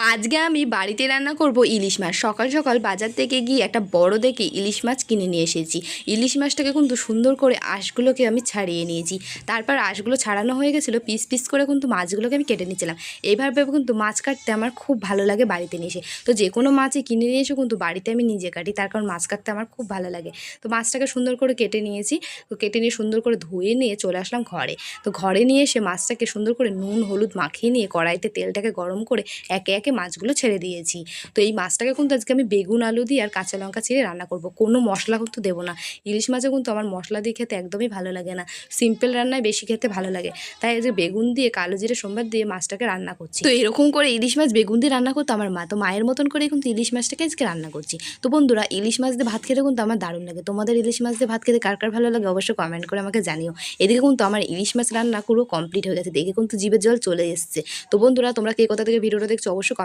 আজকে আমি বাড়িতে রান্না করব ইলিশ মাছ। সকাল সকাল বাজার থেকে গিয়ে একটা বড় দেখে ইলিশ মাছ কিনে নিয়ে এসেছি। ইলিশ মাছটাকে কিন্তু সুন্দর করে আঁশগুলোকে আমি ছাড়িয়ে নিয়েছি। তারপর আঁশগুলো ছাড়ানো হয়ে গেছিলো, পিস পিস করে কিন্তু মাছগুলোকে আমি কেটে নিয়েছিলাম। এইভাবে কিন্তু মাছ কাটতে আমার খুব ভালো লাগে বাড়িতে নিয়ে এসে। তো যে কোনো মাছই কিনে নিয়ে এসে কিন্তু বাড়িতে আমি নিজে কাটি, তার কারণ মাছ কাটতে আমার খুব ভালো লাগে। তো মাছটাকে সুন্দর করে কেটে নিয়েছি। তো কেটে নিয়ে সুন্দর করে ধুয়ে নিয়ে চলে আসলাম ঘরে। তো ঘরে নিয়ে এসে মাছটাকে সুন্দর করে নুন হলুদ মাখিয়ে নিয়ে কড়াইতে তেলটাকে গরম করে একে একে মাছগুলো ছেড়ে দিয়েছি। তো এই মাছটাকে কিন্তু আজকে আমি বেগুন আলু দিয়ে আর কাঁচা লঙ্কা ছিঁড়ে রান্না করব। কোনো মশলা কিন্তু দেবো না। ইলিশ মাছে কিন্তু আমার মশলা দিয়ে খেতে একদমই ভালো লাগে না, সিম্পল রান্নায় বেশি খেতে ভালো লাগে। তাই আজকে বেগুন দিয়ে কালো জিরে সোমবার দিয়ে মাছটাকে রান্না করছি। তো এরকম করে ইলিশ মাছ বেগুন দিয়ে রান্না করতো আমার মা। তো মায়ের মতন করে কিন্তু ইলিশ মাছটাকে আজকে রান্না করছি। তো বন্ধুরা, ইলিশ মাছ দিয়ে ভাত খেতে কিন্তু আমার দারুণ লাগে। তোমাদের ইলিশ মাছ দিয়ে ভাত খেতে কার কার ভালো লাগে অবশ্যই কমেন্ট করে আমাকে জানিও। এদিকে কিন্তু আমার ইলিশ মাছ রান্না পুরো কমপ্লিট হয়ে গেছে, দেখে কিন্তু জিভের জল চলে এসছে। তো বন্ধুরা, তোমরা কে কোথা থেকে ভিডিওটা দেখছো অবশ্যই